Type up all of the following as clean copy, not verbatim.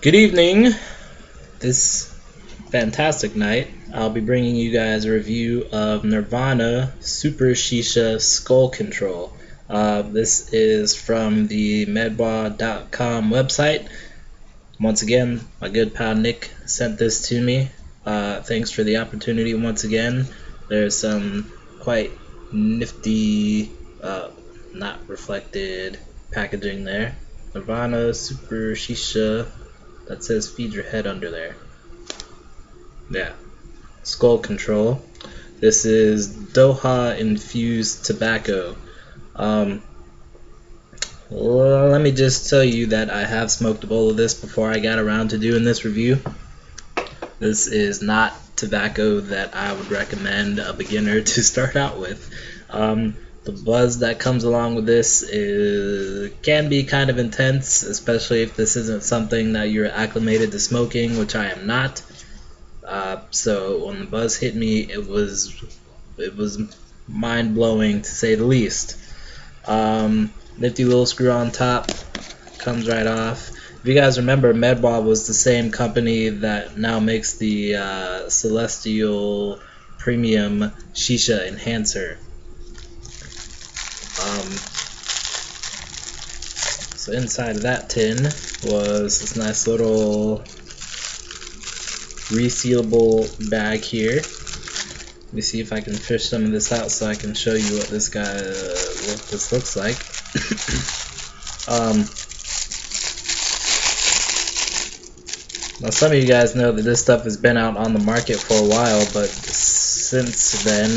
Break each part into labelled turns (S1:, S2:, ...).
S1: Good evening. This fantastic night, I'll be bringing you guys a review of Nirvana Super Shisha Skull Control. This is from the medwa.com website. Once again, my good pal Nick sent this to me. Thanks for the opportunity once again. There's some quite nifty, not reflected packaging there. Nirvana Super Shisha. That says feed your head under there. Yeah. Skull control. This is Doha infused tobacco. Let me just tell you that I have smoked a bowl of this before I got around to doing this review. This is not tobacco that I would recommend a beginner to start out with. The buzz that comes along with this can be kind of intense, especially if this isn't something that you're acclimated to smoking, which I am not. So when the buzz hit me, it was mind-blowing to say the least. Nifty little screw on top, comes right off. If you guys remember, Medwa was the same company that now makes the Celestial Premium Shisha Enhancer. So inside of that tin was this nice little resealable bag here. Let me see if I can fish some of this out so I can show you what this looks like. Now some of you guys know that this stuff has been out on the market for a while, but since then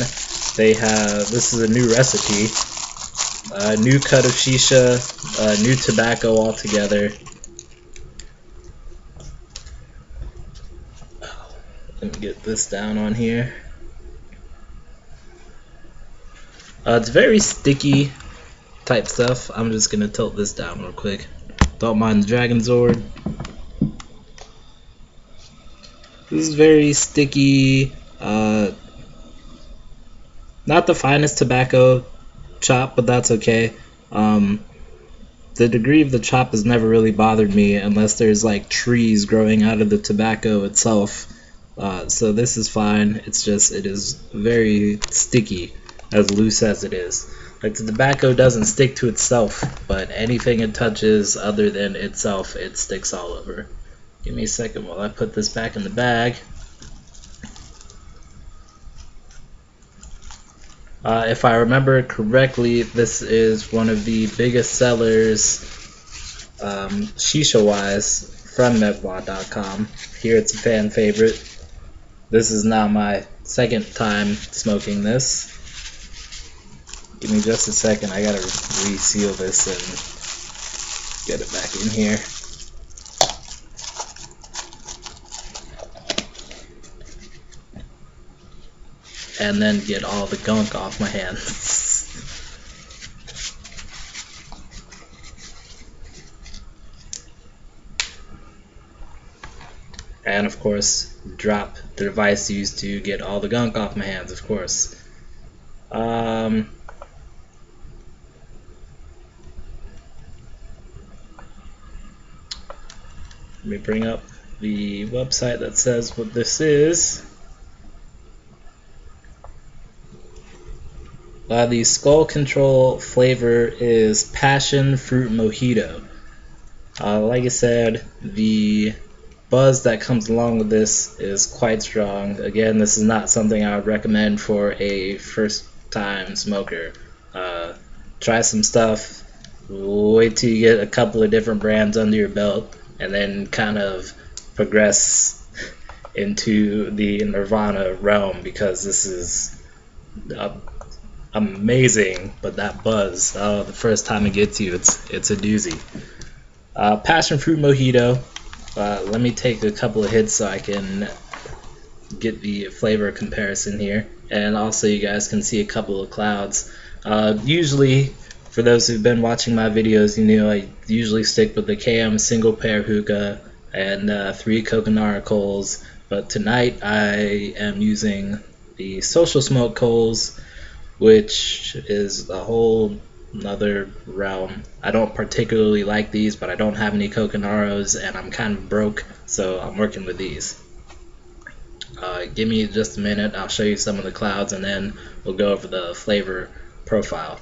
S1: this is a new recipe. A new cut of shisha, new tobacco altogether. Let me get this down on here. It's very sticky type stuff. I'm just gonna tilt this down real quick. Don't mind the Dragon Zord. This is very sticky. Not the finest tobacco chop, but that's okay. The degree of the chop has never really bothered me unless there's like trees growing out of the tobacco itself. So this is fine. It is very sticky, as loose as it is. Like the tobacco doesn't stick to itself, but anything it touches other than itself, it sticks all over. Give me a second while I put this back in the bag. If I remember correctly, this is one of the biggest sellers shisha-wise from medwa.com. Here it's a fan favorite. This is now my second time smoking this. Give me just a second, I gotta reseal this and get it back in here. And then get all the gunk off my hands. And of course, drop the device used to get all the gunk off my hands, of course. Let me bring up the website that says what this is. The Skull Control flavor is Passion Fruit Mojito. Like I said, the buzz that comes along with this is quite strong. Again, this is not something I would recommend for a first-time smoker. Try some stuff, wait till you get a couple of different brands under your belt, and then kind of progress into the Nirvana realm, because this is amazing. But that buzz, the first time it gets you, it's a doozy. Passion Fruit Mojito. Let me take a couple of hits so I can get the flavor comparison here, and also you guys can see a couple of clouds. Usually, for those who've been watching my videos, you know I usually stick with the KM single pair hookah and 3 Coconut coals, but tonight I am using the Social Smoke coals, which is a whole another realm. I don't particularly like these, but I don't have any Coconaros, and I'm kind of broke, so I'm working with these. Give me just a minute, I'll show you some of the clouds, and then we'll go over the flavor profile.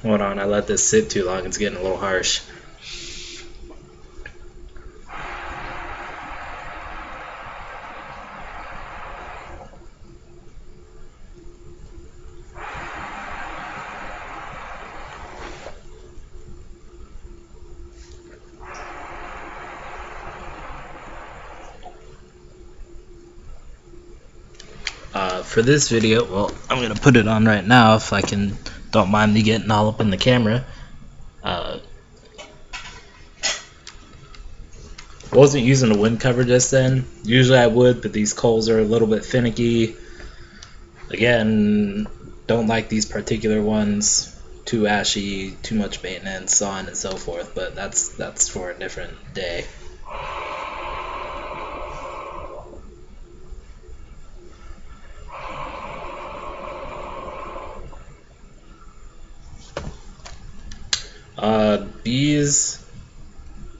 S1: Hold on, I let this sit too long, it's getting a little harsh. For this video, well, I'm gonna put it on right now if I can. Don't mind me getting all up in the camera. Wasn't using a wind cover just then. Usually I would, but these coals are a little bit finicky. Again, don't like these particular ones. Too ashy, too much maintenance, so on and so forth. But that's for a different day.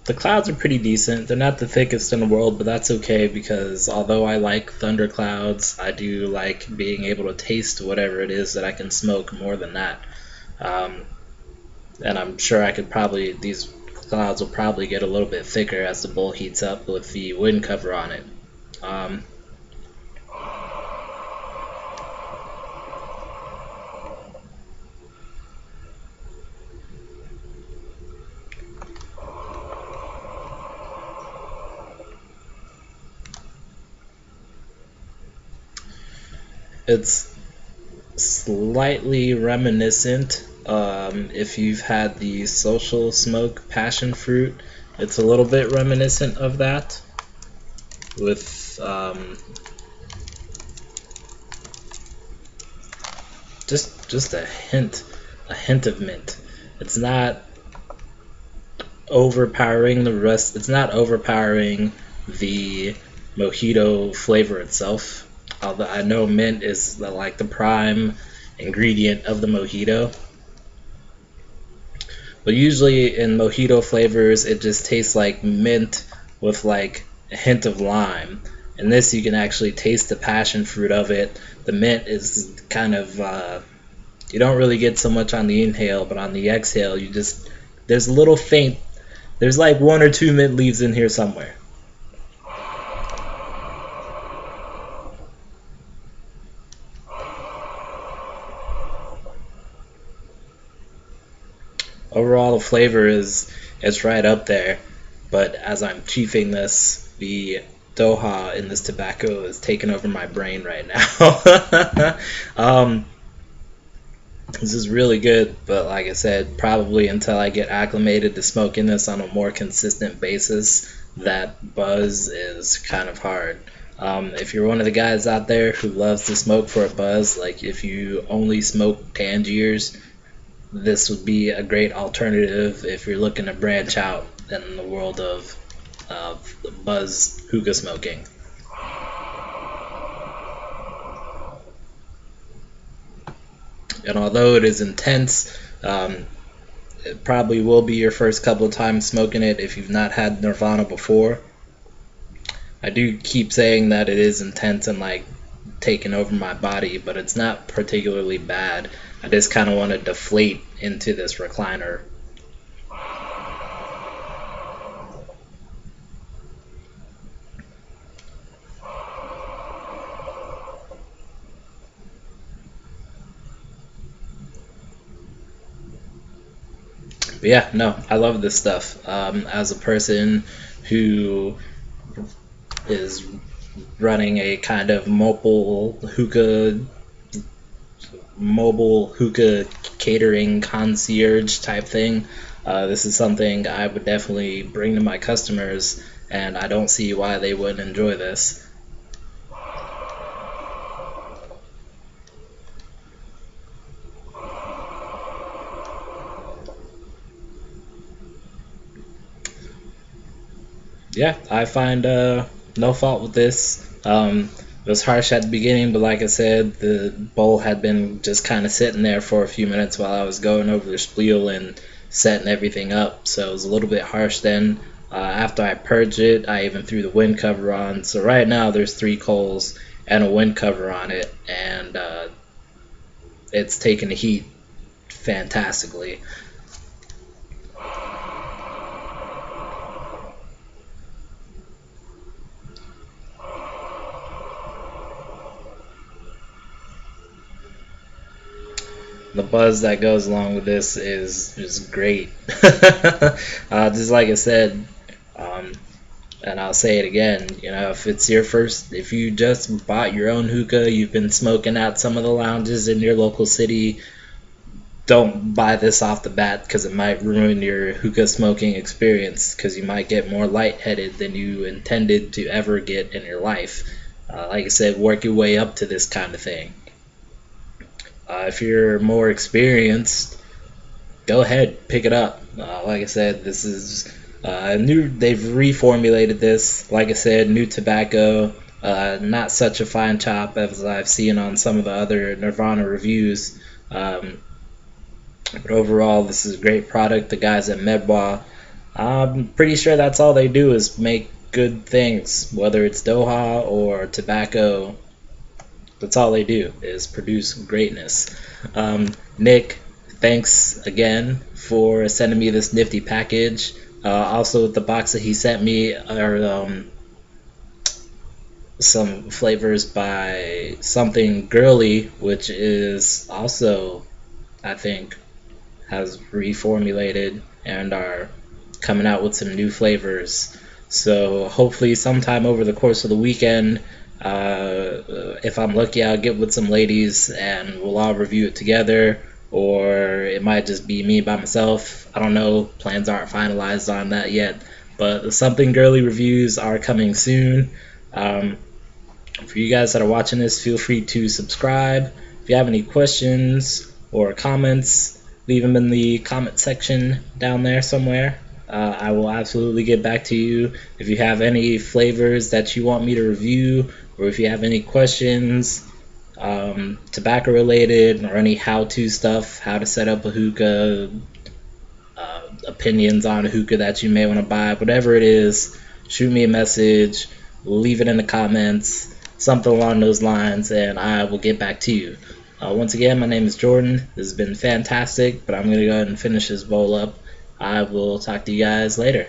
S1: The clouds are pretty decent. They're not the thickest in the world, but that's okay because although I like thunderclouds, I do like being able to taste whatever it is that I can smoke more than that. And I'm sure these clouds will probably get a little bit thicker as the bowl heats up with the wind cover on it. It's slightly reminiscent. If you've had the social smoke passion fruit, it's a little bit reminiscent of that with just a hint of mint. It's not overpowering the rest. It's not overpowering the mojito flavor itself. Although I know mint is like the prime ingredient of the mojito. But usually in mojito flavors, it just tastes like mint with like a hint of lime. In this, you can actually taste the passion fruit of it. The mint is kind of, you don't really get so much on the inhale, but on the exhale, there's a little faint, there's like 1 or 2 mint leaves in here somewhere. Overall, the flavor it's right up there, but as I'm chiefing this, the Doha in this tobacco is taking over my brain right now. This is really good, but like I said, probably until I get acclimated to smoking this on a more consistent basis, that buzz is kind of hard. If you're one of the guys out there who loves to smoke for a buzz, like if you only smoke Tangiers, this would be a great alternative if you're looking to branch out in the world of buzz hookah smoking. And although it is intense, it probably will be your first couple of times smoking it if you've not had Nirvana before. I do keep saying that it is intense and like taking over my body, but it's not particularly bad. I just kind of want to deflate into this recliner. But yeah, no, I love this stuff. As a person who is running a kind of mobile hookah catering concierge type thing, this is something I would definitely bring to my customers, and I don't see why they wouldn't enjoy this. yeah, I find no fault with this. It was harsh at the beginning, but like I said, the bowl had been just kind of sitting there for a few minutes while I was going over the spiel and setting everything up. So it was a little bit harsh then. After I purged it, I even threw the wind cover on. So right now there's 3 coals and a wind cover on it, and it's taking the heat fantastically. The buzz that goes along with this is just great. Just like I said, um, and I'll say it again, if it's your first, if you just bought your own hookah, you've been smoking at some of the lounges in your local city, don't buy this off the bat because it might ruin your hookah smoking experience because you might get more lightheaded than you intended to ever get in your life. Like I said, work your way up to this kind of thing. If you're more experienced, go ahead, pick it up. Like I said, this is new. They've reformulated this. Like I said, new tobacco. Not such a fine chop as I've seen on some of the other Nirvana reviews. But overall, this is a great product. The guys at Medwa, I'm pretty sure that's all they do is make good things, whether it's Doha or tobacco. That's all they do is produce greatness. Nick, thanks again for sending me this nifty package. Also, the box that he sent me are some flavors by Something Girly, which is also, I think, has reformulated and are coming out with some new flavors. So hopefully sometime over the course of the weekend, if I'm lucky, I'll get with some ladies and we'll all review it together, or it might just be me by myself. I don't know. Plans aren't finalized on that yet, but the Something Girly reviews are coming soon. For you guys that are watching this, feel free to subscribe. If you have any questions or comments, leave them in the comment section down there somewhere. I will absolutely get back to you. If you have any flavors that you want me to review, or if you have any questions, tobacco related, or any how-to stuff, how to set up a hookah, opinions on a hookah that you may want to buy, whatever it is, shoot me a message, leave it in the comments, something along those lines, and I will get back to you. Once again, my name is Jordan. This has been fantastic, but I'm going to go ahead and finish this bowl up. I will talk to you guys later.